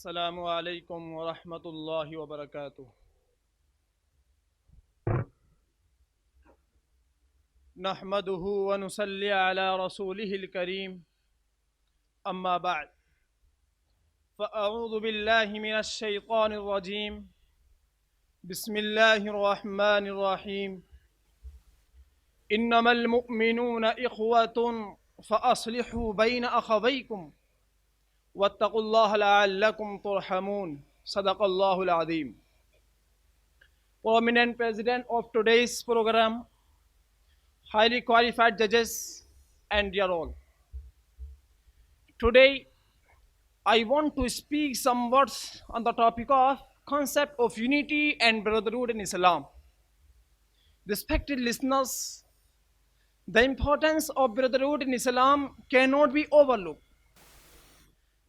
Assalamu alaikum wa rahmatullahi wa barakatuh. Nahmaduhu wa nusalli ala rasulihil kareem. Amma ba'd. فأعوذ بالله من الشيطان الرجيم. بسم الله الرحمن الرحيم. إنما المؤمنون إخوة فأصلحوا بين أخويكم واتقوا الله لعلكم ترحمون. صدق الله العظيم. Prominent President of today's program, highly qualified judges, and dear all. Today, I want to speak some words on the topic of concept of unity and brotherhood in Islam. Respected listeners, the importance of brotherhood in Islam cannot be overlooked.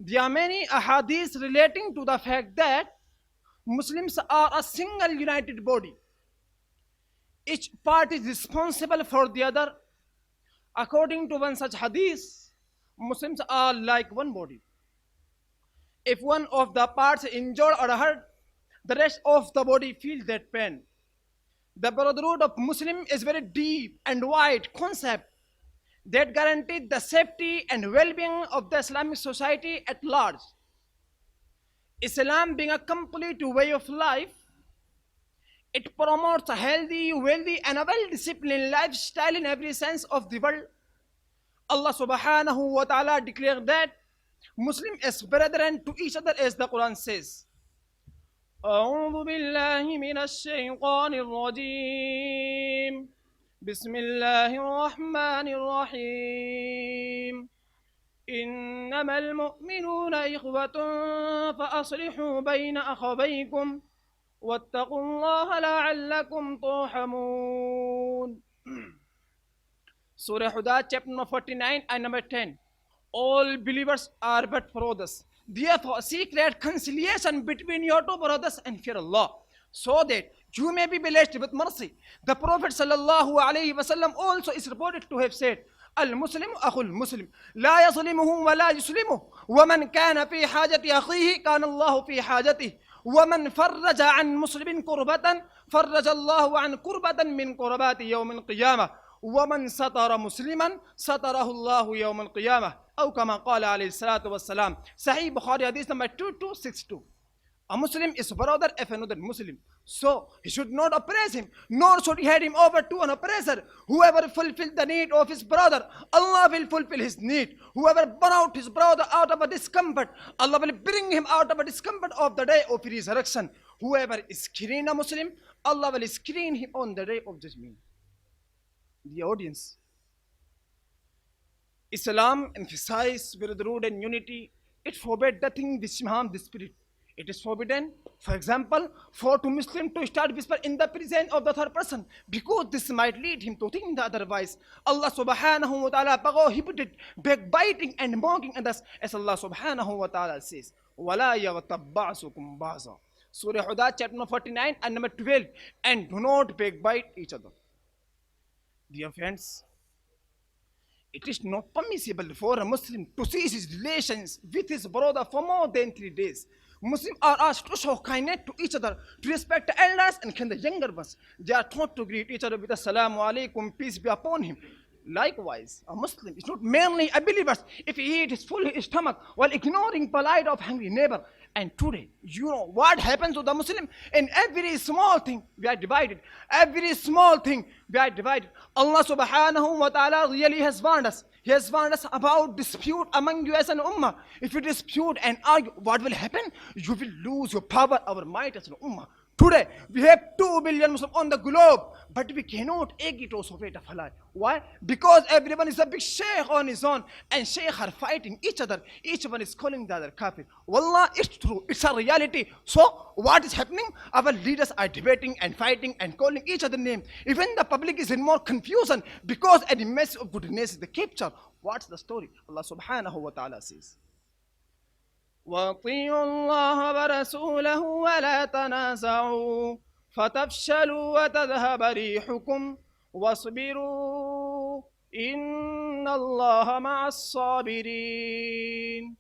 There are many ahadith relating to the fact that Muslims are a single united body. Each part is responsible for the other. According to one such hadith, Muslims are like one body. If one of the parts is injured or hurt, the rest of the body feels that pain. The brotherhood of Muslim is very deep and wide concept that guarantees the safety and well-being of the Islamic society at large. Islam being a complete way of life, it promotes a healthy, wealthy, and a well-disciplined lifestyle in every sense of the word. Allah subhanahu wa ta'ala declared that Muslim is brethren to each other, as the Quran says. أعوذ بالله من الشيطان الرجيم بسم الله الرحمن الرحيم إنما المؤمنون إخوة فأصلحوا بين أخويكم واتقوا الله لعلكم ترحمون. Surah Huda, chapter number 49 and number 10. All believers are but brothers. Therefore, seek reconciliation between your two brothers and fear Allah, so that you may be blessed with mercy. The Prophet sallallahu alaihi wasallam also is reported to have said, المسلم أخو المسلم لا يظلمه ولا يسلمه ومن كان في حاجة أخيه كان الله في حاجته ومن فرج عن مسلم كربة فرج الله عن كربة من كربات يوم القيامة ومن ستر مسلما ستره الله يوم القيامة أو كما قال عليه الصلاة والسلام. Sahih Bukhari hadith number 2262. A Muslim is brother of another Muslim, so he should not oppress him, nor should he hand him over to an oppressor. Whoever fulfills the need of his brother, Allah will fulfill his need. Whoever burn out his brother out of a discomfort, Allah will bring him out of a discomfort of the day of resurrection. Whoever screen a Muslim, Allah will screen him on the day of judgment. The audience. Islam emphasizes brotherhood and unity. It forbids the thing which harms the spirit. It is forbidden, for example, for two Muslims to start whisper in the presence of the third person, because this might lead him to think the otherwise. Allah subhanahu wa ta'ala prohibited backbiting and mocking others, as Allah subhanahu wa ta'ala says, وَلَا يَغْتَبْ بَعْضُكُمْ بَعْضًا. Surah Huda, chapter number 49 and number 12. And do not backbite each other. Dear friends, it is not permissible for a Muslim to cease his relations with his brother for more than 3 days. Muslims are asked to show kindness to each other, to respect the elders and the younger ones. They are taught to greet each other with Assalamu alaikum, peace be upon him. Likewise, a Muslim is not merely a believer if he eats his full stomach while ignoring polite of hungry neighbor. And today, you know what happens to the Muslim? In every small thing, we are divided. Every small thing, we are divided. Allah subhanahu wa ta'ala really has warned us. He has warned us about dispute among you as an ummah. If you dispute and argue, what will happen? You will lose your power, our might as an ummah. Today, we have 2 billion Muslims on the globe, but we cannot agree to separate of halal. Why? Because everyone is a big sheikh on his own, and sheikh are fighting each other. Each one is calling the other kafir. Wallah, it's true. It's a reality. So, what is happening? Our leaders are debating and fighting and calling each other names. Even the public is in more confusion because any message of goodness is the capture. What's the story? Allah subhanahu wa ta'ala says, وَأَطِيعُوا اللَّهَ وَرَسُولَهُ وَلَا تَنَازَعُوا فَتَفْشَلُوا وَتَذْهَبَ رِيحُكُمْ وَاصْبِرُوا إِنَّ اللَّهَ مَعَ الصَّابِرِينَ.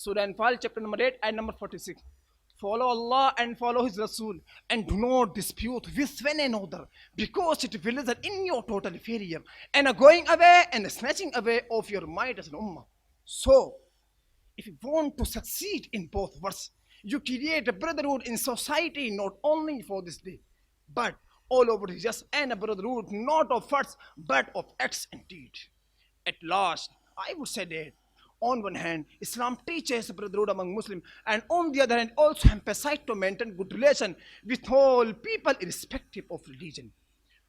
Surah Anfal, chapter number 8 and number 46. Follow Allah and follow His Rasul, and do not dispute with one another, because it will result in your total failure and a going away and a snatching away of your might as an ummah. So, if you want to succeed in both words, you create a brotherhood in society not only for this day, but all over the just, and a brotherhood not of words but of acts and deeds. At last, I would say that on one hand, Islam teaches brotherhood among Muslims, and on the other hand, also emphasizes to maintain good relation with all people irrespective of religion.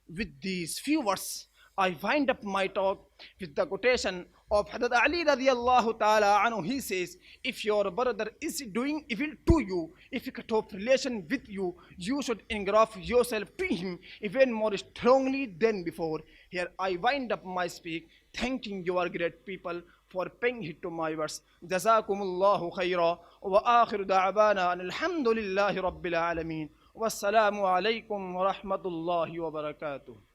With these few words, I wind up my talk with the quotation of Hazrat Ali radiallahu ta'ala anhu. He says, if your brother is doing evil to you, if he cut off relation with you, you should engraft yourself to him even more strongly than before. Here I wind up my speak, thanking your great people for paying heed to my words. Jazakumullahu khaira wa akhiru da'abana alhamdulillahi rabbil alameen. Wassalamu alaikum wa rahmatullahi wa barakatuh.